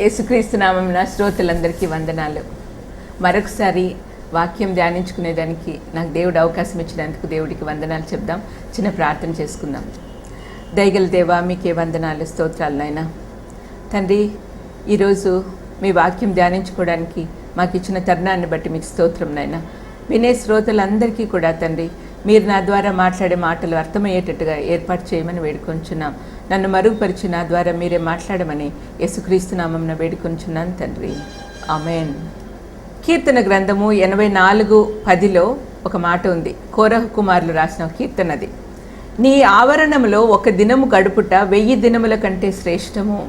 యేసుక్రీస్తు నామమున శ్రోతలందరికీ వందనాలు. మరొకసారి వాక్యం ధ్యానించుకునేదానికి నాకు దేవుడు అవకాశం ఇచ్చినందుకు దేవుడికి వందనాలు చెప్దాం. చిన్న ప్రార్థన చేసుకుందాం. దయగల దేవా, మీకే వందనాలు, స్తోత్రాలు నాయనా. తండ్రి, ఈరోజు మీ వాక్యం ధ్యానించుకోవడానికి మాకు ఇచ్చిన తరుణాన్ని బట్టి మీకు స్తోత్రం నాయనా. వినే శ్రోతలందరికీ కూడా తండ్రి, మీరు నా ద్వారా మాట్లాడే మాటలు అర్థమయ్యేటట్టుగా ఏర్పాటు చేయమని వేడుకొంచున్నాం. నన్ను మరుగుపరిచి నా ద్వారా మీరే మాట్లాడమని యేసుక్రీస్తు నామమున వేడుకొంచున్నాను తండ్రి, ఆమేన్. కీర్తన గ్రంథము 84:10 ఒక మాట ఉంది. కోరహు కుమారులు రాసిన కీర్తనది. నీ ఆవరణములో ఒక దినము గడుపుట 1000 దినముల కంటే శ్రేష్టము.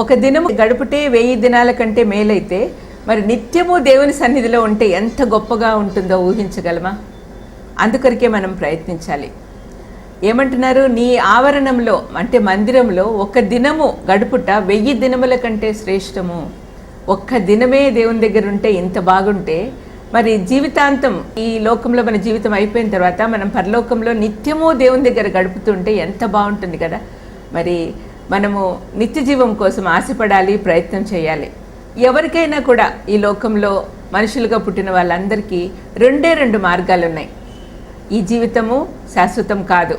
ఒక దినము గడుపుటే 1000 దినాల కంటే మేలైతే మరి నిత్యము దేవుని సన్నిధిలో ఉంటే ఎంత గొప్పగా ఉంటుందో ఊహించగలమా? అందుకొరకే మనం ప్రయత్నించాలి. ఏమంటున్నారు? నీ ఆవరణంలో అంటే మందిరంలో ఒక దినము గడుపుట 1000 దినముల కంటే శ్రేష్టము. ఒక్క దినమే దేవుని దగ్గర ఉంటే ఇంత బాగుంటే మరి జీవితాంతం ఈ లోకంలో మన జీవితం అయిపోయిన తర్వాత మనం పరలోకంలో నిత్యము దేవుని దగ్గర గడుపుతుంటే ఎంత బాగుంటుంది కదా. మరి మనము నిత్య జీవం కోసం ఆశపడాలి, ప్రయత్నం చేయాలి. ఎవరికైనా కూడా ఈ లోకంలో మనుషులుగా పుట్టిన వాళ్ళందరికీ రెండు మార్గాలు ఉన్నాయి. ఈ జీవితము శాశ్వతం కాదు.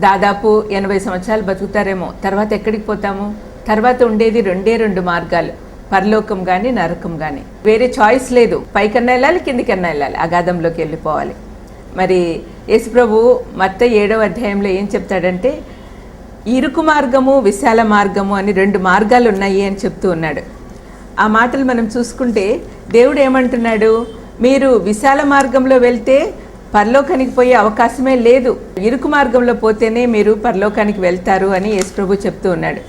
దాదాపు 80 సంవత్సరాలు బతుకుతారేమో, తర్వాత ఎక్కడికి పోతాము? తర్వాత ఉండేది 2 మార్గాలు, పరలోకం కానీ నరకం కానీ. వేరే చాయిస్ లేదు. పైకన్నా వెళ్ళాలి, కిందికన్నా వెళ్ళాలి, అగాధంలోకి వెళ్ళిపోవాలి. మరి యేసుప్రభు మత్తయి 7వ అధ్యాయంలో ఏం చెప్తాడంటే, ఇరుకు మార్గము, విశాల మార్గము అని 2 మార్గాలు ఉన్నాయి అని చెప్తూ ఉన్నాడు. ఆ మాటలు మనం చూసుకుంటే దేవుడు ఏమంటున్నాడు? మీరు విశాల మార్గంలో వెళ్తే పరలోకానికి పోయే అవకాశమే లేదు, ఇరుకు మార్గంలో పోతేనే మీరు పరలోకానికి వెళ్తారు అని యేసుప్రభు చెప్తూ ఉన్నాడు.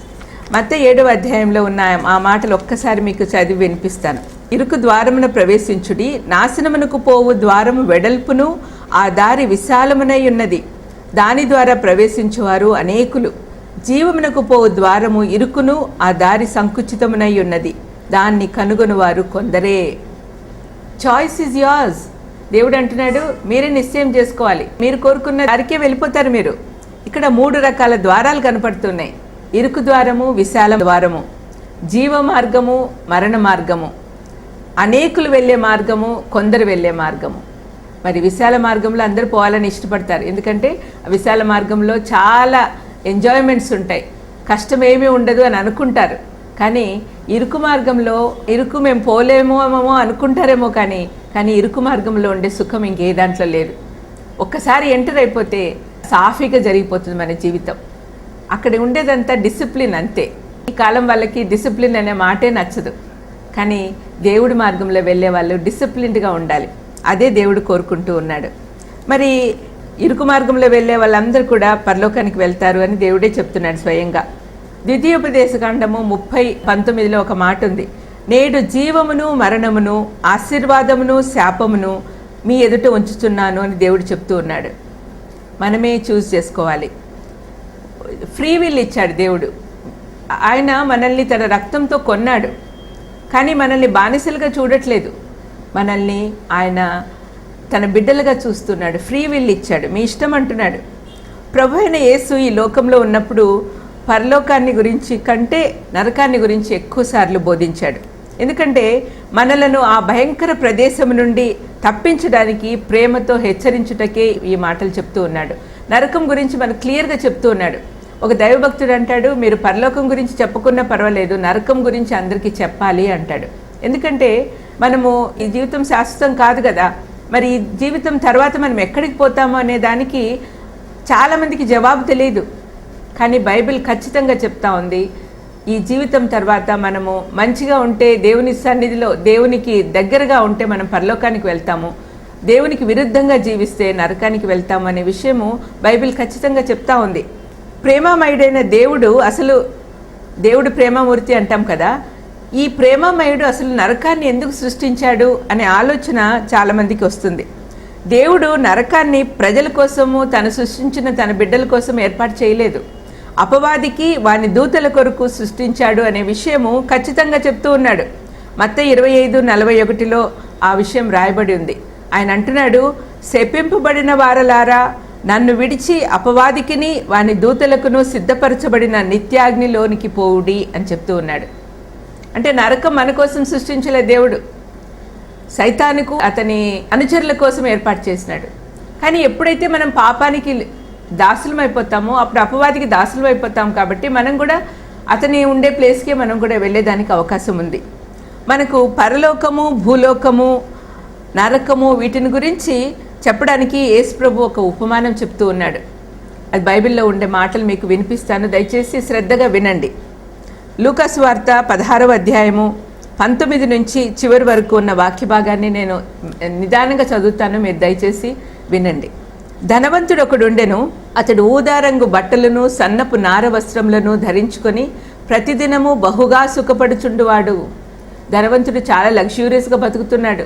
మత్తయి 7వ అధ్యాయంలో ఉన్న ఆ మాటలు ఒక్కసారి మీకు చదివి వినిపిస్తాను. ఇరుకు ద్వారమున ప్రవేశించుడి, నాశనమునకు పోవు ద్వారము వెడల్పును ఆ దారి విశాలమునై ఉన్నది, దాని ద్వారా ప్రవేశించువారు అనేకులు. జీవమునకు పోవు ద్వారము ఇరుకును ఆ దారి సంకుచితమునై ఉన్నది, దాన్ని కనుగొనువారు కొందరే. Choice is yours. దేవుడు అంటున్నాడు, మీరే నిశ్చయం చేసుకోవాలి. మీరు కోరుకున్న దారికే వెళ్ళిపోతారు మీరు. ఇక్కడ 3 రకాల ద్వారాలు కనపడుతున్నాయి. ఇరుకు ద్వారము, విశాల ద్వారము, జీవ మార్గము, మరణ మార్గము, అనేకులు వెళ్ళే మార్గము, కొందరు వెళ్ళే మార్గము. మరి విశాల మార్గంలో అందరూ పోవాలని ఇష్టపడతారు. ఎందుకంటే విశాల మార్గంలో చాలా ఎంజాయ్మెంట్స్ ఉంటాయి, కష్టం ఏమీ ఉండదు అని అనుకుంటారు. కానీ ఇరుకు మార్గంలో ఇరుకు మేము పోలేమో అనుకుంటారేమో, కానీ ఇరుకు మార్గంలో ఉండే సుఖం ఇంకే దాంట్లో లేదు. ఒక్కసారి ఎంటర్ అయిపోతే సాఫీగా జరిగిపోతుంది మన జీవితం. అక్కడ ఉండేదంతా డిసిప్లిన్ అంతే. ఈ కాలం వాళ్ళకి డిసిప్లిన్ అనే మాటే నచ్చదు. కానీ దేవుడి మార్గంలో వెళ్ళే వాళ్ళు డిసిప్లిన్డ్గా ఉండాలి. అదే దేవుడు కోరుకుంటూ ఉన్నాడు. మరి ఇరుకు మార్గంలో వెళ్ళే వాళ్ళందరూ కూడా పరలోకానికి వెళ్తారు అని దేవుడే చెప్తున్నాడు స్వయంగా. ద్వితీయోపదేశకాండము 30:19 ఒక మాట ఉంది. నేడు జీవమును మరణమును ఆశీర్వాదమును శాపమును మీ ఎదుట ఉంచుతున్నాను అని దేవుడు చెప్తూ ఉన్నాడు. మనమే చూస్ చేసుకోవాలి. ఫ్రీ విల్ ఇచ్చాడు దేవుడు. ఆయన మనల్ని తన రక్తంతో కొన్నాడు, కానీ మనల్ని బానిసలుగా చూడట్లేదు. మనల్ని ఆయన తన బిడ్డలుగా చూస్తున్నాడు. ఫ్రీ విల్ ఇచ్చాడు, మీ ఇష్టం అంటున్నాడు. ప్రభు అయిన యేసు ఈ లోకంలో ఉన్నప్పుడు పరలోకాన్ని గురించి కంటే నరకాన్ని గురించి ఎక్కువసార్లు బోధించాడు. ఎందుకంటే మనలను ఆ భయంకర ప్రదేశం నుండి తప్పించడానికి ప్రేమతో హెచ్చరించుటకే ఈ మాటలు చెప్తూ ఉన్నాడు. నరకం గురించి మనకు క్లియర్గా చెప్తూ ఉన్నాడు. ఒక దైవభక్తుడు అంటాడు, మీరు పరలోకం గురించి చెప్పుకున్నా పర్వాలేదు, నరకం గురించి అందరికీ చెప్పాలి అంటాడు. ఎందుకంటే మనము ఈ జీవితం శాశ్వతం కాదు కదా. మరి ఈ జీవితం తర్వాత మనం ఎక్కడికి పోతామో అనే దానికి చాలామందికి జవాబు తెలియదు. కానీ బైబిల్ ఖచ్చితంగా చెప్తా ఉంది, ఈ జీవితం తర్వాత మనము మంచిగా ఉంటే, దేవుని సన్నిధిలో దేవునికి దగ్గరగా ఉంటే మనం పరలోకానికి వెళ్తాము, దేవునికి విరుద్ధంగా జీవిస్తే నరకానికి వెళ్తాము అనే విషయము బైబిల్ ఖచ్చితంగా చెప్తా ఉంది. ప్రేమమయుడైన దేవుడు, అసలు దేవుడు ప్రేమమూర్తి అంటాం కదా, ఈ ప్రేమమయుడు అసలు నరకాన్ని ఎందుకు సృష్టించాడు అనే ఆలోచన చాలామందికి వస్తుంది. దేవుడు నరకాన్ని ప్రజల కోసము, తను సృష్టించిన తన బిడ్డల కోసం ఏర్పాటు చేయలేదు, అపవాదికి వాని దూతల కొరకు సృష్టించాడు అనే విషయము ఖచ్చితంగా చెప్తూ ఉన్నాడు. మత్తయి 25:41 ఆ విషయం రాయబడి ఉంది. ఆయన అంటున్నాడు, శపింపబడిన వారలారా, నన్ను విడిచి అపవాదికిని వాని దూతలకును సిద్ధపరచబడిన నిత్యాగ్నిలోనికి పోవుడి అని చెప్తూ ఉన్నాడు. అంటే నరకం మన కోసం సృష్టించలే దేవుడు, సైతానుకు అతని అనుచరుల కోసం ఏర్పాటు చేసినాడు. కానీ ఎప్పుడైతే మనం పాపానికి దాసులం అయిపోతామో అప్పుడు అపవాదికి దాసులం అయిపోతాం. కాబట్టి మనం కూడా అతని ఉండే ప్లేస్కే మనం కూడా వెళ్ళేదానికి అవకాశం ఉంది. మనకు పరలోకము, భూలోకము, నరకము వీటిని గురించి చెప్పడానికి యేసు ప్రభు ఒక ఉపమానం చెప్తూ ఉన్నాడు. అది బైబిల్లో ఉండే మాటలు మీకు వినిపిస్తాను, దయచేసి శ్రద్ధగా వినండి. లూకాసు వార్త 16వ అధ్యాయము 19 నుంచి చివరి వరకు ఉన్న వాక్య భాగాన్ని నేను నిదానంగా చదువుతాను, మీరు దయచేసి వినండి. ధనవంతుడు ఒకడుండెను. అతడు ఊదారంగు బట్టలను సన్నపు నార వస్త్రములను ధరించుకొని ప్రతిదినము బహుగా సుఖపడుచుండువాడు. ధనవంతుడు చాలా లగ్జూరియస్గా బతుకుతున్నాడు.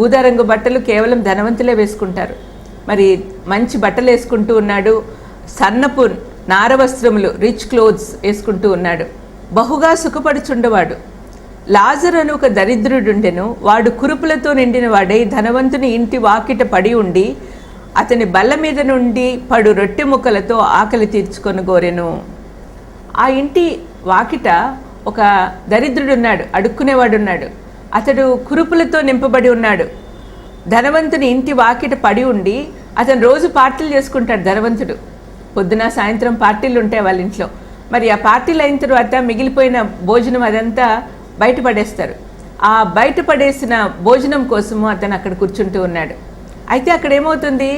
ఊదారంగు బట్టలు కేవలం ధనవంతులే వేసుకుంటారు. మరి మంచి బట్టలు వేసుకుంటూ ఉన్నాడు. సన్నపు నార వస్త్రములు, రిచ్ క్లోత్స్ వేసుకుంటూ ఉన్నాడు. బహుగా సుఖపడుచుండవాడు. లాజరు అని ఒక దరిద్రుడుండెను. వాడు కురుపులతో నిండిన వాడై ధనవంతుని ఇంటి వాకిట పడి ఉండి అతని బల్ల మీద నుండి పడు రొట్టె ముక్కలతో ఆకలి తీర్చుకొని గోరెను. ఆ ఇంటి వాకిట ఒక దరిద్రుడున్నాడు, అడుక్కునేవాడున్నాడు. అతడు కురుపులతో నింపబడి ఉన్నాడు. ధనవంతుని ఇంటి వాకిట పడి ఉండి అతను రోజు పార్టీలు చేసుకుంటాడు. ధనవంతుడు పొద్దున సాయంత్రం పార్టీలు ఉంటాయి వాళ్ళ ఇంట్లో. మరి ఆ పార్టీలు అయిన తర్వాత మిగిలిపోయిన భోజనం అదంతా బయటపడేస్తారు. ఆ బయటపడేసిన భోజనం కోసము అతను అక్కడ కూర్చుంటూ ఉన్నాడు. అయితే అక్కడ ఏమవుతుంది,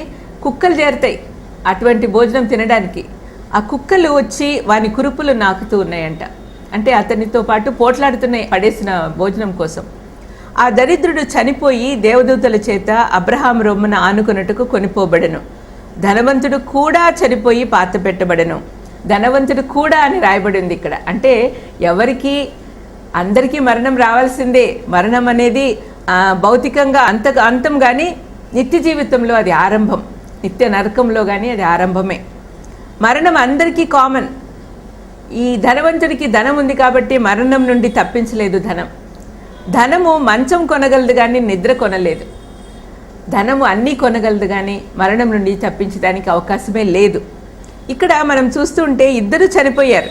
కుక్కలు చేరుతాయి అటువంటి భోజనం తినడానికి. ఆ కుక్కలు వచ్చి వాని కురుపులు నాకుతూ ఉన్నాయంట. అంటే అతనితో పాటు పోట్లాడుతున్నాయి పడేసిన భోజనం కోసం. ఆ దరిద్రుడు చనిపోయి దేవదూతల చేత అబ్రహాం రొమ్మున ఆనుకొనుటకు కొనిపోబడెను. ధనవంతుడు కూడా చనిపోయి పాత పెట్టబడెను. ధనవంతుడు కూడా అని రాయబడి ఉంది ఇక్కడ. అంటే ఎవరికి, అందరికీ మరణం రావాల్సిందే. మరణం అనేది భౌతికంగా అంతం, కానీ నిత్య జీవితంలో అది ఆరంభం. నిత్య నరకంలో కానీ అది ఆరంభమే. మరణం అందరికీ కామన్. ఈ ధనవంతుడికి ధనం ఉంది కాబట్టి మరణం నుండి తప్పించలేదు ధనం. ధనము మంచం కొనగలదు కానీ నిద్ర కొనలేదు. ధనము అన్నీ కొనగలదు కానీ మరణం నుండి తప్పించడానికి అవకాశమే లేదు. ఇక్కడ మనం చూస్తుంటే ఇద్దరు చనిపోయారు.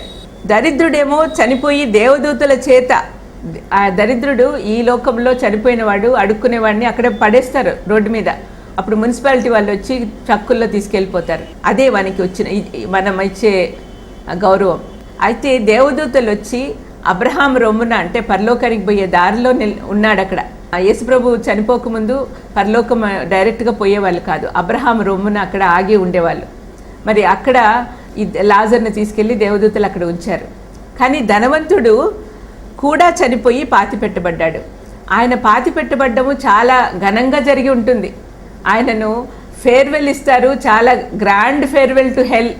దరిద్రుడేమో చనిపోయి దేవదూతల చేత, ఆ దరిద్రుడు ఈ లోకంలో చనిపోయిన వాడు అడుక్కునేవాడిని అక్కడ పడేస్తారు రోడ్డు మీద. అప్పుడు మున్సిపాలిటీ వాళ్ళు వచ్చి ట్రక్కుల్లో తీసుకెళ్ళిపోతారు. అదే వానికి వచ్చిన మనం ఇచ్చే గౌరవం. అయితే దేవదూతలు వచ్చి అబ్రహాం రొమ్మున, అంటే పరలోకానికి పోయే దారిలో ఉన్నాడు అక్కడ. యేసుప్రభు చనిపోకముందు పరలోకం డైరెక్ట్గా పోయేవాళ్ళు కాదు, అబ్రహాం రొమ్మున అక్కడ ఆగి ఉండేవాళ్ళు. మరి అక్కడ ఈ లాజర్ని తీసుకెళ్ళి దేవదూతలు అక్కడ ఉంచారు. కానీ ధనవంతుడు కూడా చనిపోయి పాతి పెట్టబడ్డాడు. ఆయన పాతి పెట్టబడ్డము చాలా ఘనంగా జరిగి ఉంటుంది. ఆయనను ఫేర్వెల్ ఇస్తారు, చాలా గ్రాండ్ ఫేర్వెల్ టు హెల్,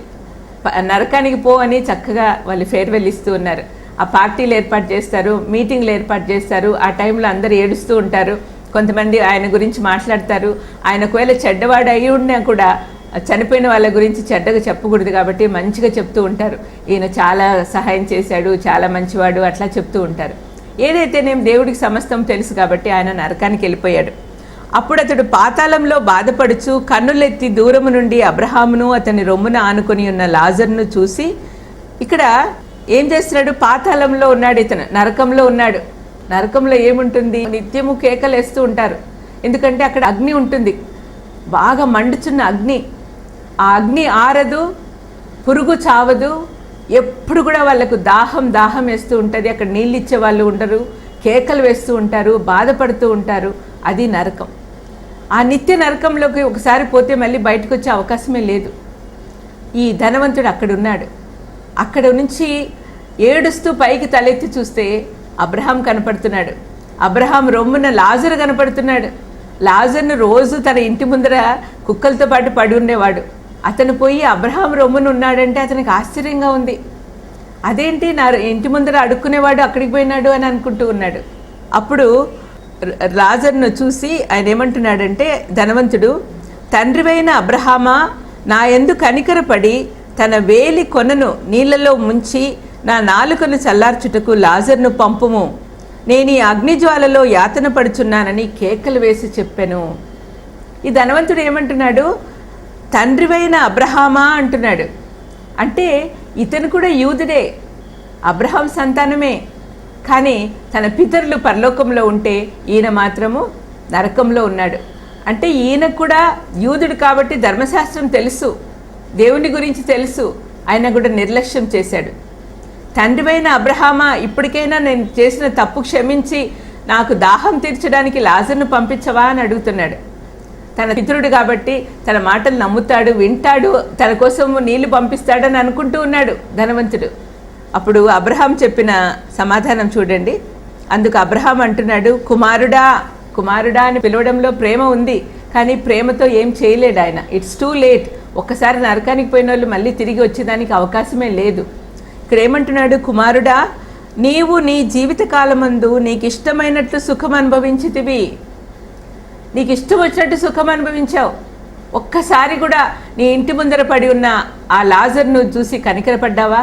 నరకానికి పో అని చక్కగా వాళ్ళు ఫేర్వెల్ ఇస్తూ ఉన్నారు. ఆ పార్టీలు ఏర్పాటు చేస్తారు, మీటింగ్లు ఏర్పాటు చేస్తారు. ఆ టైంలో అందరూ ఏడుస్తూ ఉంటారు. కొంతమంది ఆయన గురించి మాట్లాడతారు. ఆయన ఒకవేళ చెడ్డవాడు అయి ఉన్నా కూడా చనిపోయిన వాళ్ళ గురించి చెడ్డగా చెప్పకూడదు కాబట్టి మంచిగా చెప్తూ ఉంటారు. ఈయన చాలా సహాయం చేశాడు, చాలా మంచివాడు, అట్లా చెప్తూ ఉంటారు. ఏదైతేనేం దేవుడికి సమస్తం తెలుసు కాబట్టి ఆయన నరకానికి వెళ్ళిపోయాడు. అప్పుడు అతడు పాతాళంలో బాధపడుచు కన్నులెత్తి దూరము నుండి అబ్రహామును అతని రొమ్మున ఆనుకొని ఉన్న లాజర్ను చూసి, ఇక్కడ ఏం చేస్తున్నాడు, పాతాళంలో ఉన్నాడు, ఇతను నరకంలో ఉన్నాడు. నరకంలో ఏముంటుంది, నిత్యము కేకలు వేస్తూ ఉంటారు. ఎందుకంటే అక్కడ అగ్ని ఉంటుంది, బాగా మండుచున్న అగ్ని. ఆ అగ్ని ఆరదు, పురుగు చావదు, ఎప్పుడు కూడా వాళ్ళకు దాహం వేస్తూ ఉంటుంది. అక్కడ నీళ్ళు ఇచ్చే వాళ్ళు ఉండరు, కేకలు వేస్తూ ఉంటారు, బాధపడుతూ ఉంటారు. అది నరకం. ఆ నిత్య నరకంలోకి ఒకసారి పోతే మళ్ళీ బయటకు వచ్చే అవకాశమే లేదు. ఈ ధనవంతుడు అక్కడ ఉన్నాడు. అక్కడ నుంచి ఏడుస్తూ పైకి తలెత్తి చూస్తే అబ్రహాం కనపడుతున్నాడు. అబ్రహాం రొమ్మున లాజరు కనపడుతున్నాడు. లాజర్ను రోజు తన ఇంటి ముందర కుక్కలతో పాటు పడి ఉండేవాడు. అతను పోయి అబ్రహాం రొమ్మున ఉన్నాడంటే అతనికి ఆశ్చర్యంగా ఉంది. అదేంటి, నా ఇంటి ముందర అడుక్కునేవాడు అక్కడికి పోయినాడు అని అనుకుంటూ ఉన్నాడు. అప్పుడు లాజర్ను చూసి ఆయన ఏమంటున్నాడంటే, ధనవంతుడు, తండ్రివైన అబ్రహామా, నా యందు కనికరపడి తన వేలి కొనను నీళ్లలో ముంచి నా నాలుకను చల్లార్చుటకు లాజర్ను పంపుము, నేను ఈ అగ్నిజ్వాలలో యాతన పడుచున్నానని కేకలు వేసి చెప్పాను. ఈ ధనవంతుడు ఏమంటున్నాడు, తండ్రివైన అబ్రహామా అంటున్నాడు. అంటే ఇతను కూడా యూదుడే, అబ్రహాం సంతానమే. కానీ తన పితరులు పరలోకంలో ఉంటే ఈయన మాత్రము నరకంలో ఉన్నాడు. అంటే ఈయన కూడా యూదుడు కాబట్టి ధర్మశాస్త్రం తెలుసు, దేవుని గురించి తెలుసు, ఆయన కూడా నిర్లక్ష్యం చేశాడు. తండ్రివైన అబ్రహామా, ఇప్పటికైనా నేను చేసిన తప్పు క్షమించి నాకు దాహం తీర్చడానికి లాజర్ను పంపించవా అని అడుగుతున్నాడు. తన పితరుడు కాబట్టి తన మాటలు నమ్ముతాడు, వింటాడు, తన కోసం నీళ్లు పంపిస్తాడని అనుకుంటూ ఉన్నాడు ధనవంతుడు. అప్పుడు అబ్రహాం చెప్పిన సమాధానం చూడండి. అందుకు అబ్రహాం అంటున్నాడు, కుమారుడా కుమారుడా అని పిలవడంలో ప్రేమ ఉంది, కానీ ప్రేమతో ఏం చేయలేడు ఆయన. It's too late. ఒక్కసారి నరకానికి పోయిన వాళ్ళు మళ్ళీ తిరిగి వచ్చేదానికి అవకాశమే లేదు. ఇక్కడ ఏమంటున్నాడు, కుమారుడా నీవు నీ జీవితకాలమందు నీకు ఇష్టమైనట్లు సుఖం అనుభవించితివి. నీకు ఇష్టం వచ్చినట్టు సుఖం అనుభవించావు. ఒక్కసారి కూడా నీ ఇంటి ముందర పడి ఉన్న ఆ లాజర్ను చూసి కనికరపడ్డావా?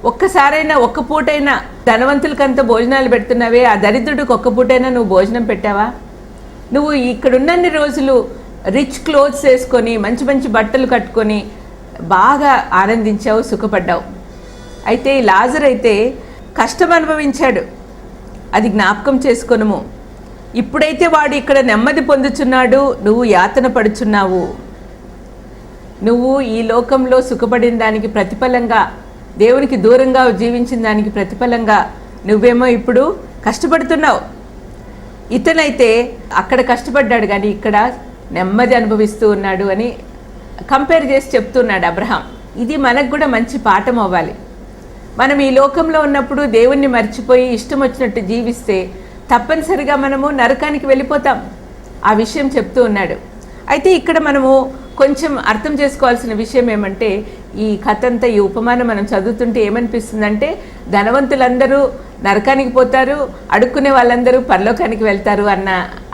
ఒక్కసారైనా, ఒక్క పూటైనా ధనవంతులకంతా భోజనాలు పెడుతున్నావే, ఆ దరిద్రుడికి ఒక్క పూటైనా నువ్వు భోజనం పెట్టావా? నువ్వు ఇక్కడున్నన్ని రోజులు రిచ్ క్లోత్స్ వేసుకొని మంచి మంచి బట్టలు కట్టుకొని బాగా ఆనందించావు, సుఖపడ్డావు. అయితే ఈ లాజర్ అయితే కష్టం అనుభవించాడు, అది జ్ఞాపకం చేసుకొనుము. ఇప్పుడైతే వాడు ఇక్కడ నెమ్మది పొందుచున్నాడు, నువ్వు యాతన పడుచున్నావు. నువ్వు ఈ లోకంలో సుఖపడిన దానికి ప్రతిఫలంగా, దేవునికి దూరంగా జీవించిన దానికి ప్రతిఫలంగా నువ్వేమో ఇప్పుడు కష్టపడుతున్నావు. ఇతనైతే అక్కడ కష్టపడ్డాడు కానీ ఇక్కడ నెమ్మది అనుభవిస్తూ ఉన్నాడు అని కంపేర్ చేసి చెప్తున్నాడు అబ్రహాం. ఇది మనకు కూడా మంచి పాఠం అవ్వాలి. మనం ఈ లోకంలో ఉన్నప్పుడు దేవుణ్ణి మర్చిపోయి ఇష్టం వచ్చినట్టు జీవిస్తే తప్పనిసరిగా మనము నరకానికి వెళ్ళిపోతాం. ఆ విషయం చెప్తూ ఉన్నాడు. అయితే ఇక్కడ మనము కొంచెం అర్థం చేసుకోవాల్సిన విషయం ఏమంటే, ఈ కథ అంతా, ఈ ఉపమానం మనం చదువుతుంటే ఏమనిపిస్తుందంటే, ధనవంతులందరూ నరకానికి పోతారు, అడుక్కునే వాళ్ళందరూ పరలోకానికి వెళ్తారు అన్న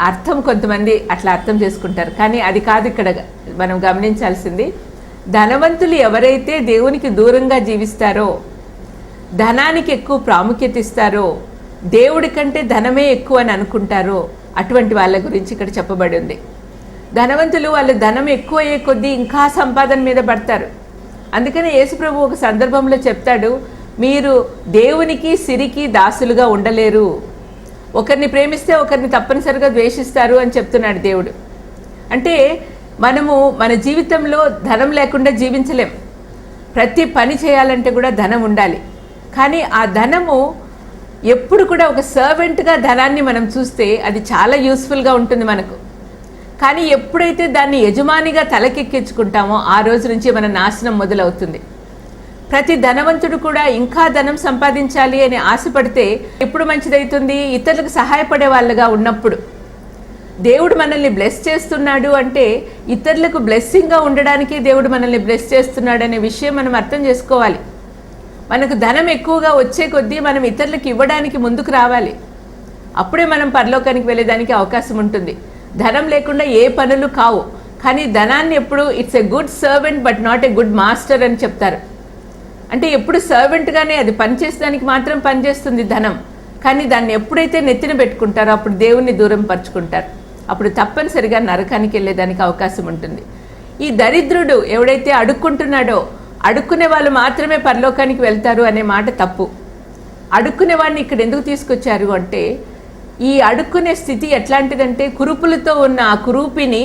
అర్థం కొంతమంది అట్లా అర్థం చేసుకుంటారు. కానీ అది కాదు ఇక్కడ మనం గమనించాల్సింది. ధనవంతులు ఎవరైతే దేవునికి దూరంగా జీవిస్తారో, ధనానికి ఎక్కువ ప్రాముఖ్యత ఇస్తారో, దేవుడి కంటే ధనమే ఎక్కువ అని అనుకుంటారో, అటువంటి వాళ్ళ గురించి ఇక్కడ చెప్పబడి ఉంది. ధనవంతులు వాళ్ళు ధనం ఎక్కువ అయ్యే కొద్దీ ఇంకా సంపాదన మీద పడతారు. అందుకనే యేసుప్రభు ఒక సందర్భంలో చెప్తాడు, మీరు దేవునికి సిరికి దాసులుగా ఉండలేరు. ఒకరిని ప్రేమిస్తే ఒకరిని తప్పనిసరిగా ద్వేషిస్తారు అని చెప్తున్నాడు దేవుడు. అంటే మనము మన జీవితంలో ధనం లేకుండా జీవించలేం. ప్రతి పని చేయాలంటే కూడా ధనం ఉండాలి. కానీ ఆ ధనము ఎప్పుడు కూడా ఒక సర్వెంట్గా ధనాన్ని మనం చూస్తే అది చాలా యూస్ఫుల్గా ఉంటుంది మనకు. కానీ ఎప్పుడైతే దాన్ని యజమానిగా తలకెక్కించుకుంటామో ఆ రోజు నుంచి మన నాశనం మొదలవుతుంది. ప్రతి ధనవంతుడు కూడా ఇంకా ధనం సంపాదించాలి అని ఆశపడితే ఎప్పుడు మంచిదవుతుంది? ఇతరులకు సహాయపడే వాళ్ళగా ఉన్నప్పుడు. దేవుడు మనల్ని బ్లెస్ చేస్తున్నాడు అంటే ఇతరులకు బ్లెస్సింగ్గా ఉండడానికి దేవుడు మనల్ని బ్లెస్ చేస్తున్నాడు అనే విషయం మనం అర్థం చేసుకోవాలి. మనకు ధనం ఎక్కువగా వచ్చే కొద్దీ మనం ఇతరులకు ఇవ్వడానికి ముందుకు రావాలి. అప్పుడే మనం పరలోకానికి వెళ్ళేదానికి అవకాశం ఉంటుంది. ధనం లేకుండా ఏ పనులు కావు. కానీ ధనాన్ని ఎప్పుడు it's a good servant but not a good master అని చెప్తారు. అంటే ఎప్పుడు సర్వెంట్గానే అది పనిచేసేదానికి మాత్రం పనిచేస్తుంది ధనం. కానీ దాన్ని ఎప్పుడైతే నెత్తిన పెట్టుకుంటారో అప్పుడు దేవుణ్ణి దూరం పరుచుకుంటారు. అప్పుడు తప్పనిసరిగా నరకానికి వెళ్ళేదానికి అవకాశం ఉంటుంది. ఈ దరిద్రుడు ఎవడైతే అడుక్కుంటున్నాడో, అడుక్కునే వాళ్ళు మాత్రమే పరలోకానికి వెళ్తారు అనే మాట తప్పు. అడుక్కునే వాడిని ఇక్కడ ఎందుకు తీసుకొచ్చారు అంటే, ఈ అడుక్కునే స్థితి ఎట్లాంటిదంటే, కురుపులతో ఉన్న ఆ కురూపిని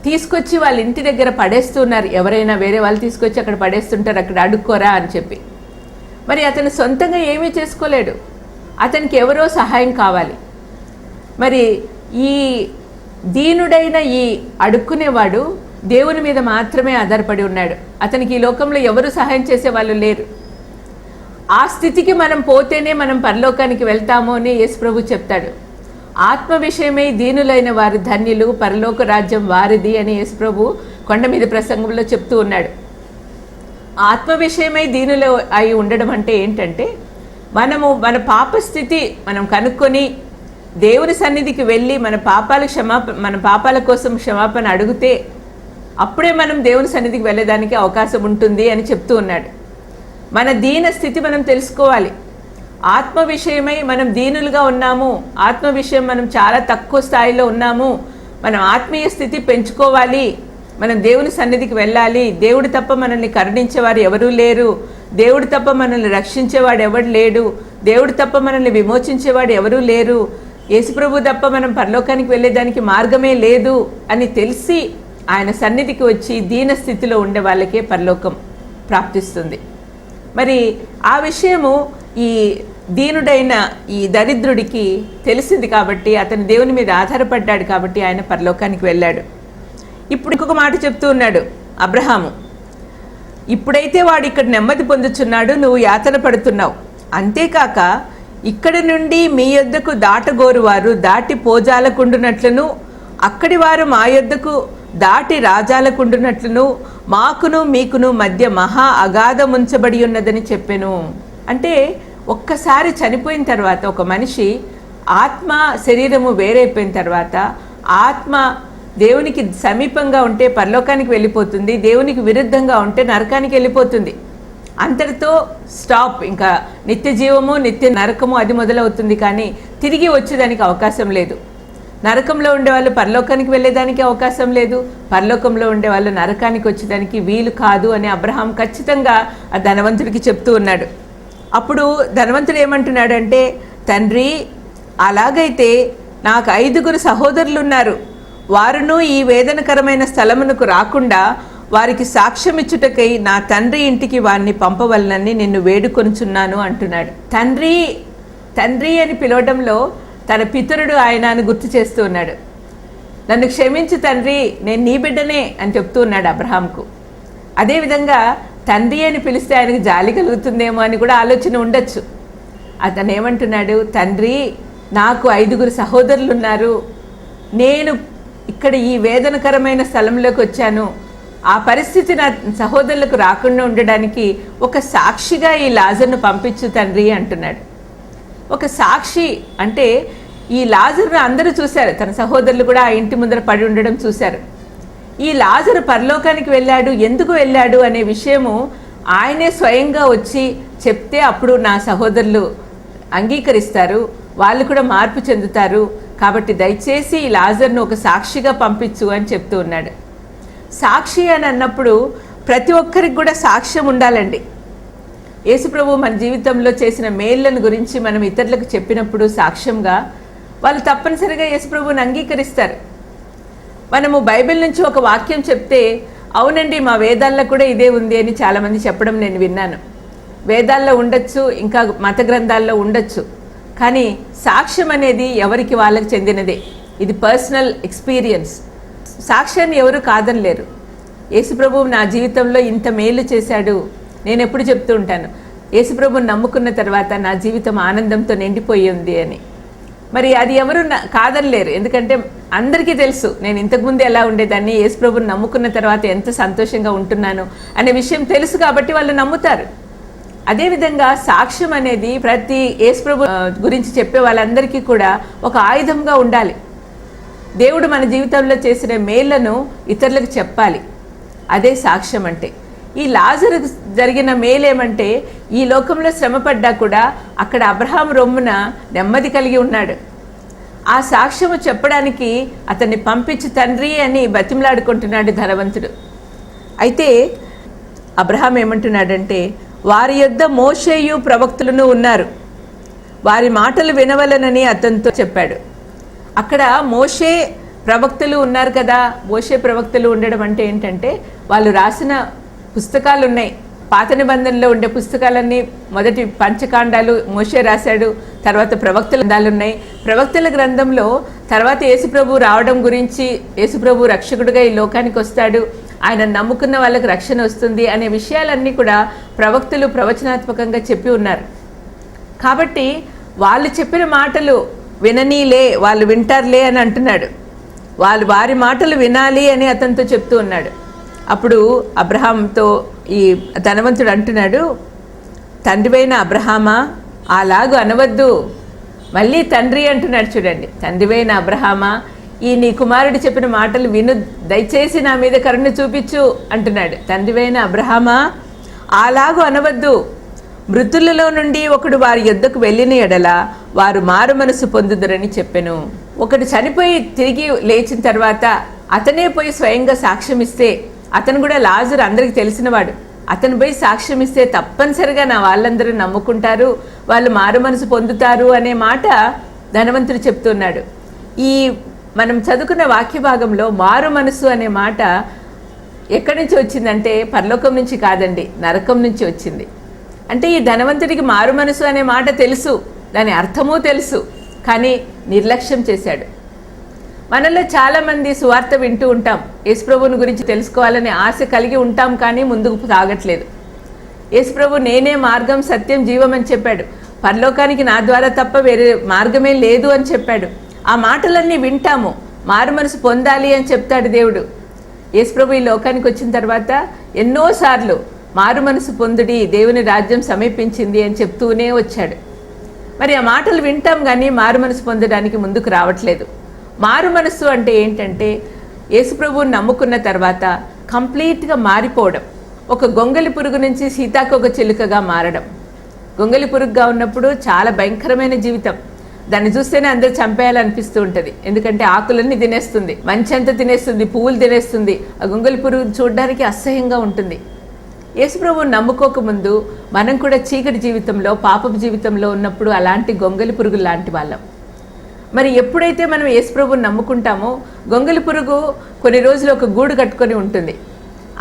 తీసుకొచ్చి వాళ్ళ ఇంటి దగ్గర పడేస్తున్నారు. ఎవరైనా వేరే వాళ్ళు తీసుకొచ్చి అక్కడ పడేస్తుంటారు, అక్కడ అడుక్కోరా అని చెప్పి. మరి అతను సొంతంగా ఏమీ చేసుకోలేడు, అతనికి ఎవరో సహాయం కావాలి. మరి ఈ దీనుడైన ఈ అడుక్కునేవాడు దేవుని మీద మాత్రమే ఆధారపడి ఉన్నాడు. అతనికి ఈ లోకంలో ఎవరు సహాయం చేసే వాళ్ళు లేరు. ఆ స్థితికి మనం పోతేనే మనం పరలోకానికి వెళ్తాము అని యేసుప్రభు చెప్తాడు. ఆత్మ విషయమై దీనులైన వారు ధన్యులు, పరలోక రాజ్యం వారిది అని యేసుప్రభు కొండ మీద ప్రసంగంలో చెప్తూ ఉన్నాడు. ఆత్మ విషయమై దీనులు అయి ఉండడం అంటే ఏంటంటే, మనము మన పాప స్థితి మనం కనుక్కొని దేవుని సన్నిధికి వెళ్ళి మన పాపాల కోసం క్షమాపణ అడిగితే అప్పుడే మనం దేవుని సన్నిధికి వెళ్ళేదానికి అవకాశం ఉంటుంది అని చెప్తూ ఉన్నాడు. మన దీన స్థితి మనం తెలుసుకోవాలి. ఆత్మ విషయమై మనం దీనులుగా ఉన్నాము, ఆత్మ విషయం మనం చాలా తక్కువ స్థాయిలో ఉన్నాము, మనం ఆత్మీయ స్థితి పెంచుకోవాలి, మనం దేవుని సన్నిధికి వెళ్ళాలి. దేవుడు తప్ప మనల్ని కరుణించేవారు ఎవరూ లేరు, దేవుడు తప్ప మనల్ని రక్షించేవాడు ఎవడు లేడు, దేవుడు తప్ప మనల్ని విమోచించేవాడు ఎవరూ లేరు, యేసుప్రభు తప్ప మనం పరలోకానికి వెళ్ళేదానికి మార్గమే లేదు అని తెలిసి ఆయన సన్నిధికి వచ్చి దీన స్థితిలో ఉండే వాళ్ళకే పరలోకం ప్రాప్తిస్తుంది. మరి ఆ విషయము ఈ దీనుడైన ఈ దరిద్రుడికి తెలిసింది కాబట్టి అతను దేవుని మీద ఆధారపడ్డాడు కాబట్టి ఆయన పరలోకానికి వెళ్ళాడు. ఇప్పుడు ఇంకొక మాట చెప్తూ ఉన్నాడు అబ్రహాము, ఇప్పుడైతే వాడు ఇక్కడ నెమ్మది పొందుచున్నాడు, నువ్వు యాతన పడుతున్నావు. అంతేకాక ఇక్కడి నుండి మీ యొద్దకు దాటగోరువారు దాటి పోజాలకుండునట్లును, అక్కడి వారు మా యొద్దకు దాటి రాజాలకుండునట్లును మాకును మీకును మధ్య మహా అగాధముంచబడి ఉన్నదని చెప్పెను. అంటే ఒక్కసారి చనిపోయిన తర్వాత ఒక మనిషి ఆత్మ శరీరము వేరైపోయిన తర్వాత ఆత్మ దేవునికి సమీపంగా ఉంటే పరలోకానికి వెళ్ళిపోతుంది, దేవునికి విరుద్ధంగా ఉంటే నరకానికి వెళ్ళిపోతుంది. అంతటితో స్టాప్. ఇంకా నిత్య జీవము నిత్య నరకము అది మొదలవుతుంది, కానీ తిరిగి వచ్చేదానికి అవకాశం లేదు. నరకంలో ఉండేవాళ్ళు పరలోకానికి వెళ్ళేదానికి అవకాశం లేదు, పరలోకంలో ఉండేవాళ్ళు నరకానికి వచ్చేదానికి వీలు కాదు అని అబ్రహాం ఖచ్చితంగా ఆ ధనవంతుడికి చెప్తూ ఉన్నాడు. అప్పుడు ధనవంతుడు ఏమంటున్నాడంటే, తండ్రి అలాగైతే నాకు 5 సహోదరులు ఉన్నారు, వారును ఈ వేదనకరమైన స్థలమునకు రాకుండా వారికి సాక్ష్యం ఇచ్చుటకై నా తండ్రి ఇంటికి వారిని పంపవలనని నిన్ను వేడుకొనుచున్నాను అంటున్నాడు. తండ్రి తండ్రి అని పిలవడంలో తన పితరుడు ఆయన అని గుర్తు చేస్తూ ఉన్నాడు. నన్ను క్షమించు తండ్రి, నేను నీ బిడ్డనే అని చెప్తూ ఉన్నాడు అబ్రహాంకు. అదేవిధంగా తండ్రి అని పిలిస్తే ఆయనకు జాలి కలుగుతుందేమో అని కూడా ఆలోచన ఉండొచ్చు. అతను ఏమంటున్నాడు, తండ్రి నాకు 5 సహోదరులు ఉన్నారు, నేను ఇక్కడ ఈ వేదనకరమైన స్థలంలోకి వచ్చాను, ఆ పరిస్థితి నా సహోదరులకు రాకుండా ఉండడానికి ఒక సాక్షిగా ఈ లాజర్ను పంపించు తండ్రి అంటున్నాడు. ఒక సాక్షి అంటే ఈ లాజర్ను అందరూ చూశారు, తన సహోదరులు కూడా ఆ ఇంటి ముందర పడి ఉండడం చూశారు. ఈ లాజరు పరలోకానికి వెళ్ళాడు, ఎందుకు వెళ్ళాడు అనే విషయము ఆయనే స్వయంగా వచ్చి చెప్తే అప్పుడు నా సహోదరులు అంగీకరిస్తారు, వాళ్ళు కూడా మార్పు చెందుతారు. కాబట్టి దయచేసి ఈ లాజర్ను ఒక సాక్షిగా పంపించు అని చెప్తూ ఉన్నాడు. సాక్షి అని అన్నప్పుడు ప్రతి ఒక్కరికి కూడా సాక్ష్యం ఉండాలండి. యేసుప్రభు మన జీవితంలో చేసిన మేళ్లను గురించి మనం ఇతరులకు చెప్పినప్పుడు సాక్ష్యంగా వాళ్ళు తప్పనిసరిగా యేసుప్రభుని అంగీకరిస్తారు. మనము బైబిల్ నుంచి ఒక వాక్యం చెప్తే, అవునండి మా వేదాల్లో కూడా ఇదే ఉంది అని చాలామంది చెప్పడం నేను విన్నాను. వేదాల్లో ఉండొచ్చు, ఇంకా మత గ్రంథాల్లో ఉండొచ్చు, కానీ సాక్ష్యం అనేది ఎవరికి వాళ్ళకి చెందినదే. ఇది పర్సనల్ ఎక్స్పీరియన్స్. సాక్ష్యాన్ని ఎవరు కాదనలేరు. యేసుప్రభు నా జీవితంలో ఇంత మేలు చేశాడు, నేను ఎప్పుడు చెప్తూ ఉంటాను, యేసుప్రభుని నమ్ముకున్న తర్వాత నా జీవితం ఆనందంతో నిండిపోయి ఉంది అని. మరి అది ఎవరు కాదనలేరు, ఎందుకంటే అందరికీ తెలుసు నేను ఇంతకుముందు ఎలా ఉండేదాన్ని, యేసుప్రభుని నమ్ముకున్న తర్వాత ఎంత సంతోషంగా ఉంటున్నాను అనే విషయం తెలుసు కాబట్టి వాళ్ళు నమ్ముతారు. అదేవిధంగా సాక్ష్యం అనేది ప్రతి యేసుప్రభు గురించి చెప్పే వాళ్ళందరికీ కూడా ఒక ఆయుధంగా ఉండాలి. దేవుడు మన జీవితంలో చేసిన మేళ్లను ఇతరులకు చెప్పాలి, అదే సాక్ష్యం అంటే. ఈ లాజరు జరిగిన మేలేమంటే, ఈ లోకంలో శ్రమపడ్డా కూడా అక్కడ అబ్రహాము రొమ్మున నెమ్మది కలిగి ఉన్నాడు. ఆ సాక్ష్యము చెప్పడానికి అతన్ని పంపించి తండ్రి అని బతిమలాడుకుంటున్నాడు ధనవంతుడు. అయితే అబ్రహాం ఏమంటున్నాడంటే, వారి యొద్ద మోషేయు ప్రవక్తలను ఉన్నారు, వారి మాటలు వినవలనని అతనితో చెప్పాడు. అక్కడ మోషే ప్రవక్తలు ఉన్నారు కదా. మోషే ప్రవక్తలు ఉండడం అంటే ఏంటంటే, వాళ్ళు రాసిన పుస్తకాలు ఉన్నాయి. పాత నిబంధనలో ఉండే పుస్తకాలన్నీ మొదటి పంచకాండాలు మోషే రాశాడు, తర్వాత ప్రవక్తల గ్రంథాలు ఉన్నాయి. ప్రవక్తల గ్రంథంలో తర్వాత యేసుప్రభు రావడం గురించి, యేసుప్రభు రక్షకుడిగా ఈ లోకానికి వస్తాడు, ఆయన నమ్ముకున్న వాళ్ళకి రక్షణ వస్తుంది అనే విషయాలన్నీ కూడా ప్రవక్తలు ప్రవచనాత్మకంగా చెప్పి ఉన్నారు. కాబట్టి వాళ్ళు చెప్పిన మాటలు విననీలే, వాళ్ళు వింటారులే అని అంటున్నాడు. వాళ్ళు వారి మాటలు వినాలి అని అతనితో చెప్తూ ఉన్నాడు. అప్పుడు అబ్రహాంతో ఈ ధనవంతుడు అంటున్నాడు, తండ్రివైన అబ్రహామా అలాగూ అనవద్దు. మళ్ళీ తండ్రి అంటున్నాడు చూడండి. తండ్రివైన అబ్రహామా, ఈ నీ కుమారుడు చెప్పిన మాటలు విను, దయచేసి నా మీద కరుణ చూపించు అంటున్నాడు. తండ్రివైన అబ్రహామా అలాగూ అనవద్దు. మృతులలో నుండి ఒకడు వారి యొద్దకు వెళ్ళిన ఎడల వారు మారు మనసు పొందుదురని చెప్పెను. ఒకడు చనిపోయి తిరిగి లేచిన తర్వాత అతనే పోయి స్వయంగా సాక్ష్యం ఇస్తే, అతను కూడా లాజరు అందరికీ తెలిసినవాడు, అతను పోయి సాక్ష్యం ఇస్తే తప్పనిసరిగా నా వాళ్ళందరూ నమ్ముకుంటారు, వాళ్ళు మారు మనసు పొందుతారు అనే మాట ధనవంతుడు చెప్తున్నాడు. ఈ మనం చదువుకున్న వాక్య భాగంలో మారు మనసు అనే మాట ఎక్కడి నుంచి వచ్చిందంటే పరలోకం నుంచి కాదండి, నరకం నుంచి వచ్చింది. అంటే ఈ ధనవంతుడికి మారు మనసు అనే మాట తెలుసు, దాని అర్థమూ తెలుసు, కానీ నిర్లక్ష్యం చేశాడు. మనలో చాలామంది సువార్త వింటూ ఉంటాం, యేసుప్రభుని గురించి తెలుసుకోవాలనే ఆశ కలిగి ఉంటాం, కానీ ముందుకు సాగట్లేదు. యేసుప్రభు నేనే మార్గం సత్యం జీవం అని చెప్పాడు, పరలోకానికి నా ద్వారా తప్ప వేరే మార్గమే లేదు అని చెప్పాడు. ఆ మాటలన్నీ వింటాము, మారు మనసు పొందాలి అని చెప్తాడు దేవుడు. యేసుప్రభు ఈ లోకానికి వచ్చిన తర్వాత ఎన్నోసార్లు మారు మనసు పొందుడి, దేవుని రాజ్యం సమీపించింది అని చెప్తూనే వచ్చాడు. మరి ఆ మాటలు వింటాం కానీ మారు మనసు పొందడానికి ముందుకు రావట్లేదు. మారు మనసు అంటే ఏంటంటే యేసుప్రభువుని నమ్ముకున్న తర్వాత కంప్లీట్గా మారిపోవడం, ఒక గొంగలి పురుగు నుంచి సీతాకోక చిలుకగా మారడం. గొంగలి పురుగుగా ఉన్నప్పుడు చాలా భయంకరమైన జీవితం, దాన్ని చూస్తేనే అందరూ చంపేయాలనిపిస్తూ ఉంటుంది. ఎందుకంటే ఆకులన్నీ తినేస్తుంది, మంచంతా తినేస్తుంది, పువ్వులు తినేస్తుంది. ఆ గొంగలి పురుగు చూడడానికి అసహ్యంగా ఉంటుంది. యేసుప్రభువుని నమ్ముకోకముందు మనం కూడా చీకటి జీవితంలో, పాపపు జీవితంలో ఉన్నప్పుడు అలాంటి గొంగలి పురుగు లాంటి వాళ్ళం. మరి ఎప్పుడైతే మనం యేసుప్రభువుని నమ్ముకుంటామో గొంగలి పురుగు కొన్ని రోజులు ఒక గూడు కట్టుకొని ఉంటుంది.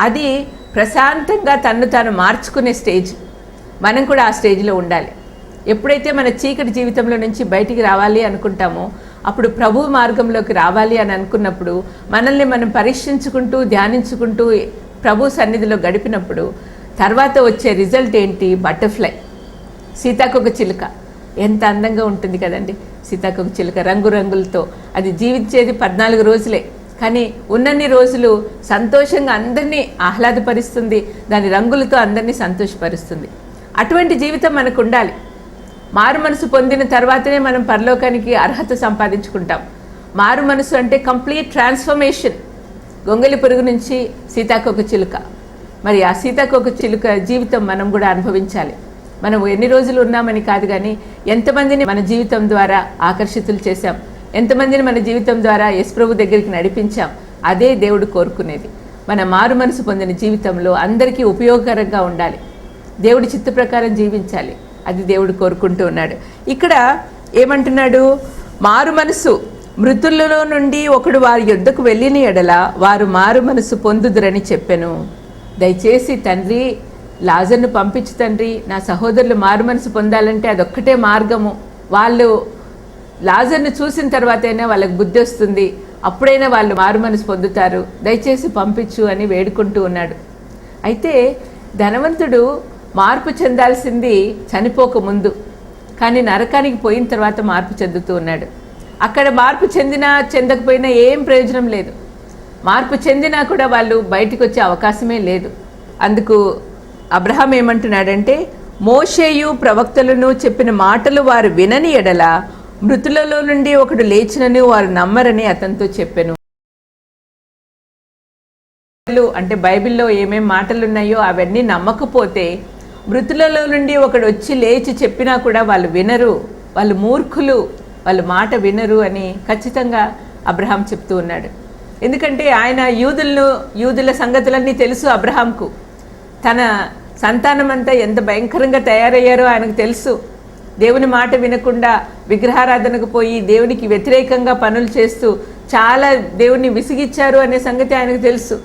అది ప్రశాంతంగా తన్ను తాను మార్చుకునే స్టేజ్. మనం కూడా ఆ స్టేజ్లో ఉండాలి. ఎప్పుడైతే మన చీకటి జీవితంలో నుంచి బయటికి రావాలి అనుకుంటామో, అప్పుడు ప్రభు మార్గంలోకి రావాలి అని అనుకున్నప్పుడు మనల్ని మనం పరీక్షించుకుంటూ ధ్యానించుకుంటూ ప్రభు సన్నిధిలో గడిపినప్పుడు తర్వాత వచ్చే రిజల్ట్ ఏంటి? బటర్ఫ్లై, సీతాకోక చిలుక. ఎంత అందంగా ఉంటుంది కదండి సీతాకోక చిలుక, రంగురంగులతో. అది జీవించేది 14 రోజులే, కానీ ఉన్నన్ని రోజులు సంతోషంగా అందరినీ ఆహ్లాదపరుస్తుంది, దాని రంగులతో అందరినీ సంతోషపరుస్తుంది. అటువంటి జీవితం మనకు ఉండాలి. మారు మనసు పొందిన తర్వాతనే మనం పరలోకానికి అర్హత సంపాదించుకుంటాం. మారు మనసు అంటే కంప్లీట్ ట్రాన్స్ఫర్మేషన్. గొంగలి పురుగు నుంచి సీతాకోక చిలుక. మరి ఆ సీతాకోక చిలుక జీవితం మనం కూడా అనుభవించాలి. మనం ఎన్ని రోజులు ఉన్నామని కాదు, కానీ ఎంతమందిని మన జీవితం ద్వారా ఆకర్షితులు చేశాం, ఎంతమందిని మన జీవితం ద్వారా యేసుప్రభు దగ్గరికి నడిపించాం. అదే దేవుడు కోరుకునేది. మన మారు మనసు పొందిన జీవితంలో అందరికీ ఉపయోగకరంగా ఉండాలి, దేవుడి చిత్త ప్రకారం జీవించాలి. అది దేవుడు కోరుకుంటూ ఉన్నాడు. ఇక్కడ ఏమంటున్నాడు? మారు మనసు, మృతులలో నుండి ఒకడు వారి యొద్దకు వెళ్ళిన ఎడల వారు మారు మనసు పొందుదురని చెప్పెను. దయచేసి తండ్రి లాజర్ను పంపించు తండ్రి, నా సహోదరులు మారు మనసు పొందాలంటే అదొక్కటే మార్గము. వాళ్ళు లాజర్ను చూసిన తర్వాతైనా వాళ్ళకి బుద్ధి వస్తుంది, అప్పుడైనా వాళ్ళు మారు మనసు పొందుతారు, దయచేసి పంపించు అని వేడుకుంటూ ఉన్నాడు. అయితే ధనవంతుడు మార్పు చెందాల్సింది చనిపోక ముందు, కానీ నరకానికి పోయిన తర్వాత మార్పు చెందుతూ ఉన్నాడు. అక్కడ మార్పు చెందినా చెందకపోయినా ఏం ప్రయోజనం లేదు. మార్పు చెందినా కూడా వాళ్ళు బయటకు వచ్చే అవకాశమే లేదు. అందుకు అబ్రహాం ఏమంటున్నాడంటే, మోషేయు ప్రవక్తలను చెప్పిన మాటలు వారు వినని ఎడల మృతులలో నుండి ఒకడు లేచినని వారు నమ్మరని అతనితో చెప్పెను. అంటే బైబిల్లో ఏమేం మాటలు ఉన్నాయో అవన్నీ నమ్మకపోతే మృతులలో నుండి ఒకడు వచ్చి లేచి చెప్పినా కూడా వాళ్ళు వినరు, వాళ్ళు మూర్ఖులు, వాళ్ళు మాట వినరు అని ఖచ్చితంగా అబ్రహాం చెప్తూ ఉన్నాడు. ఎందుకంటే ఆయన యూదుల సంగతులన్నీ తెలుసు అబ్రహాంకు. తన సంతానం అంతా ఎంత భయంకరంగా తయారయ్యారో ఆయనకు తెలుసు. దేవుని మాట వినకుండా విగ్రహారాధనకు పోయి దేవునికి వ్యతిరేకంగా పనులు చేస్తూ చాలా దేవుణ్ణి విసిగిచ్చారు అనే సంగతి ఆయనకు తెలుసు.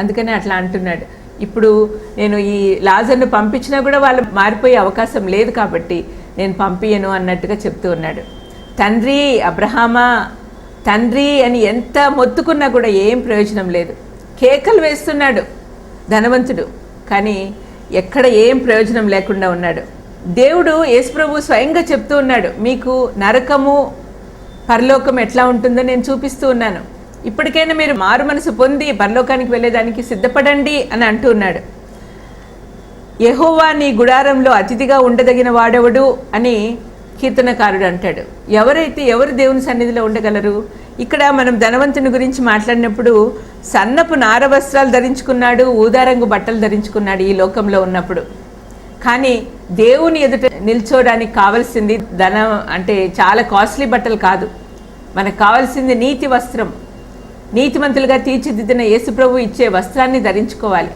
అందుకనే అట్లా అంటున్నాడు. ఇప్పుడు నేను ఈ లాజర్ను పంపించినా కూడా వాళ్ళు మారిపోయే అవకాశం లేదు కాబట్టి నేను పంపియను అన్నట్టుగా చెప్తూ ఉన్నాడు. తండ్రి అబ్రహామా, తండ్రి అని ఎంత మొత్తుకున్నా కూడా ఏం ప్రయోజనం లేదు. కేకలు వేస్తున్నాడు ధనవంతుడు, కానీ ఎక్కడ ఏం ప్రయోజనం లేకుండా ఉన్నాడు. దేవుడు యేసుప్రభు స్వయంగా చెప్తూ ఉన్నాడు, మీకు నరకము పరలోకం ఎట్లా ఉంటుందో నేను చూపిస్తూ ఉన్నాను, ఇప్పటికైనా మీరు మారు మనసు పొంది పరలోకానికి వెళ్ళేదానికి సిద్ధపడండి అని అంటూ ఉన్నాడు. యెహోవా నీ గుడారంలో అతిథిగా ఉండదగిన వాడెవడు అని కీర్తనకారుడు అంటాడు. ఎవరు దేవుని సన్నిధిలో ఉండగలరు? ఇక్కడ మనం ధనవంతుని గురించి మాట్లాడినప్పుడు సన్నపు నార వస్త్రాలు ధరించుకున్నాడు, ఊదారంగు బట్టలు ధరించుకున్నాడు ఈ లోకంలో ఉన్నప్పుడు. కానీ దేవుని ఎదుట నిల్చోడానికి కావాల్సింది ధనం అంటే చాలా కాస్ట్లీ బట్టలు కాదు. మనకు కావాల్సింది నీతి వస్త్రం. నీతిమంతులుగా తీర్చిదిద్దిన యేసుప్రభు ఇచ్చే వస్త్రాన్ని ధరించుకోవాలి.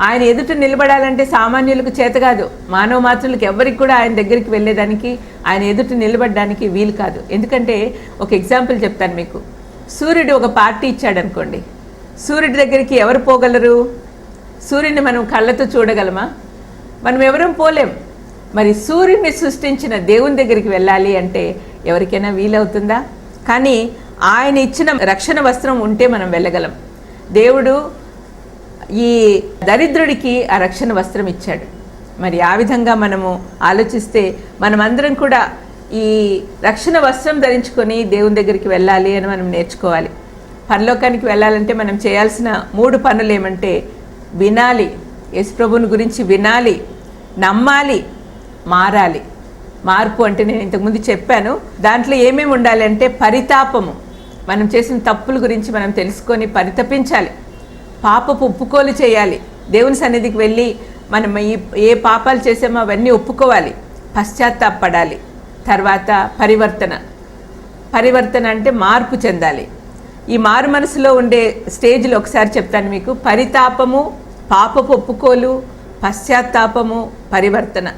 ఆయన ఎదుట నిలబడాలంటే సామాన్యులకు చేత కాదు, మానవ మాత్రులకు ఎవరికి కూడా ఆయన దగ్గరికి వెళ్ళేదానికి, ఆయన ఎదుట నిలబడడానికి వీలు కాదు. ఎందుకంటే ఒక ఎగ్జాంపుల్ చెప్తాను మీకు. సూర్యుడు ఒక పార్టీ ఇచ్చాడు అనుకోండి, సూర్యుడి దగ్గరికి ఎవరు పోగలరు? సూర్యుడిని మనం కళ్ళతో చూడగలమా? మనం ఎవరం పోలేం. మరి సూర్యుడిని సృష్టించిన దేవుని దగ్గరికి వెళ్ళాలి అంటే ఎవరికైనా వీలవుతుందా? కానీ ఆయన ఇచ్చిన రక్షణ వస్త్రం ఉంటే మనం వెళ్ళగలం. దేవుడు ఈ దరిద్రుడికి ఆ రక్షణ వస్త్రం ఇచ్చాడు. మరి ఆ విధంగా మనము ఆలోచిస్తే మనమందరం కూడా ఈ రక్షణ వస్త్రం ధరించుకొని దేవుని దగ్గరికి వెళ్ళాలి అని మనం నేర్చుకోవాలి. పరలోకానికి వెళ్ళాలంటే మనం చేయాల్సిన 3 పనులు ఏమంటే, వినాలి, యేసుప్రభుని గురించి వినాలి, నమ్మాలి, మారాలి. మార్పు అంటే నేను ఇంతకుముందు చెప్పాను. దాంట్లో ఏమేమి ఉండాలి అంటే పరితాపము, మనం చేసిన తప్పుల గురించి మనం తెలుసుకొని పరితపించాలి. పాపపు ఒప్పుకోలు చేయాలి. దేవుని సన్నిధికి వెళ్ళి మనం ఏ పాపాలు చేసామో అవన్నీ ఒప్పుకోవాలి, పశ్చాత్తాపడాలి. తర్వాత పరివర్తన అంటే మార్పు చెందాలి. ఈ మారు మనసులో ఉండే స్టేజ్లో ఒకసారి చెప్తాను మీకు. పరితాపము, పాపపు ఒప్పుకోలు, పశ్చాత్తాపము, పరివర్తన,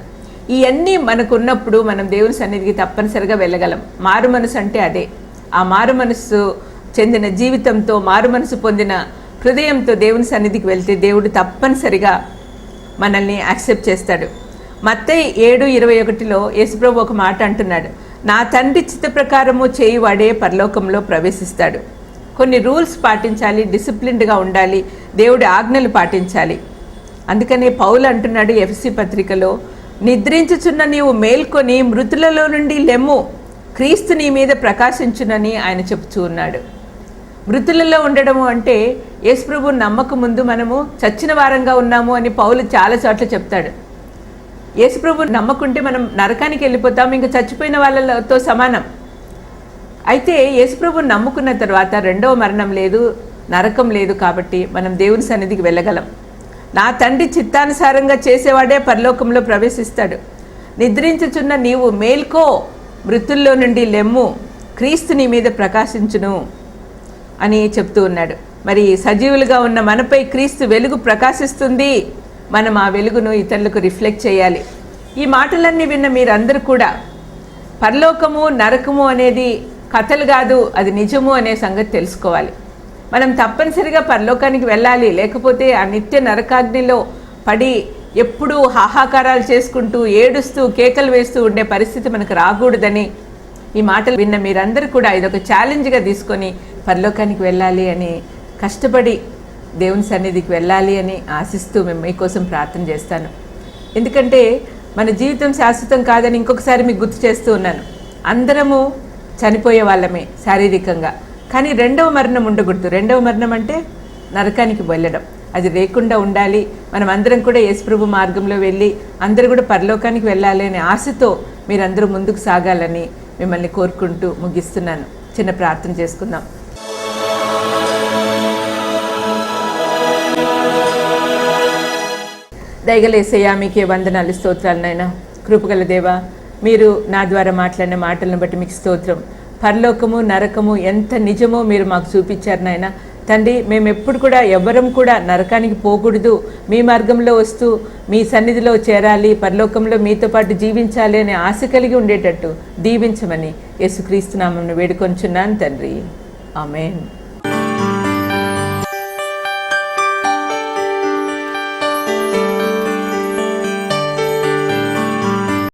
ఇవన్నీ మనకు ఉన్నప్పుడు మనం దేవుని సన్నిధికి తప్పనిసరిగా వెళ్ళగలం. మారు మనసు అంటే అదే. ఆ మారు మనసు చెందిన జీవితంతో, మారు మనసు పొందిన హృదయంతో దేవుని సన్నిధికి వెళ్తే దేవుడు తప్పనిసరిగా మనల్ని యాక్సెప్ట్ చేస్తాడు. మత్తయి 7:21 యేసుప్రభు ఒక మాట అంటున్నాడు, నా తండ్రి చిత్త ప్రకారము చేయువాడే పరలోకంలో ప్రవేశిస్తాడు. కొన్ని రూల్స్ పాటించాలి, డిసిప్లిన్డ్గా ఉండాలి, దేవుడి ఆజ్ఞలు పాటించాలి. అందుకనే పౌలు అంటున్నాడు ఎఫెసీ పత్రికలో, నిద్రించుచున్న నీవు మేల్కొని మృతులలో నుండి లెమ్ము, క్రీస్తు నీ మీద ప్రకాశించునని ఆయన చెప్తూ ఉన్నాడు. మృతులలో ఉండడము అంటే యేసుప్రభు నమ్మక ముందు మనము చచ్చిన వారంగా ఉన్నాము అని పౌలు చాలా చోట్ల చెప్తాడు. యేసుప్రభు నమ్మకుంటే మనం నరకానికి వెళ్ళిపోతాం, ఇంకా చచ్చిపోయిన వాళ్ళతో సమానం. అయితే యేసుప్రభు నమ్ముకున్న తర్వాత రెండవ మరణం లేదు, నరకం లేదు. కాబట్టి మనం దేవుని సన్నిధికి వెళ్ళగలం. నా తండ్రి చిత్తానుసారంగా చేసేవాడే పరలోకంలో ప్రవేశిస్తాడు. నిద్రించుచున్న నీవు మేల్కో, మృతుల్లో నుండి లెమ్ము, క్రీస్తు నీ మీద ప్రకాశించును అని చెప్తూ ఉన్నాడు. మరి సజీవులుగా ఉన్న మనపై క్రీస్తు వెలుగు ప్రకాశిస్తుంది. మనం ఆ వెలుగును ఇతరులకు రిఫ్లెక్ట్ చేయాలి. ఈ మాటలన్నీ విన్న మీరందరూ కూడా పరలోకము నరకము అనేది కథలు కాదు, అది నిజము అనే సంగతి తెలుసుకోవాలి. మనం తప్పనిసరిగా పరలోకానికి వెళ్ళాలి, లేకపోతే ఆ నిత్య నరకాగ్నిలో పడి ఎప్పుడూ హాహాకారాలు చేసుకుంటూ ఏడుస్తూ కేకలు వేస్తూ ఉండే పరిస్థితి మనకు రాకూడదని ఈ మాటలు విన్న మీరందరూ కూడా ఇదొక ఛాలెంజ్గా తీసుకొని పరలోకానికి వెళ్ళాలి అని కష్టపడి దేవుని సన్నిధికి వెళ్ళాలి అని ఆశిస్తూ మేము మీకోసం ప్రార్థన చేస్తాను. ఎందుకంటే మన జీవితం శాశ్వతం కాదని ఇంకొకసారి మీకు గుర్తు చేస్తూ ఉన్నాను. అందరము చనిపోయే వాళ్ళమే శారీరకంగా, కానీ రెండవ మరణం ఉండకూడదు. రెండవ మరణం అంటే నరకానికి వెళ్ళడం, అది లేకుండా ఉండాలి. మనం అందరం కూడా యేసుప్రభు మార్గంలో వెళ్ళి అందరూ కూడా పరలోకానికి వెళ్ళాలి అనే ఆశతో మీరందరూ ముందుకు సాగాలని మిమ్మల్ని కోరుకుంటూ ముగిస్తున్నాను. చిన్న ప్రార్థన చేసుకుందాం. దయగల యేసయ్యా, మీకే వందనాలు, స్తోత్రాలు నాయనా. కృపగల దేవా, మీరు నా ద్వారా మాట్లాడిన మాటలను బట్టి మీకు స్తోత్రం. పరలోకము నరకము ఎంత నిజమో మీరు మాకు చూపించారు నాయన. తండ్రి, మేము ఎప్పుడు కూడా ఎవ్వరం కూడా నరకానికి పోకూడదు, మీ మార్గంలో వస్తూ మీ సన్నిధిలో చేరాలి, పరలోకంలో మీతో పాటు జీవించాలి అనే ఆశ కలిగి ఉండేటట్టు దీవించమని యేసుక్రీస్తు నామమున వేడుకొంచున్నాను తండ్రి. ఆమేన్.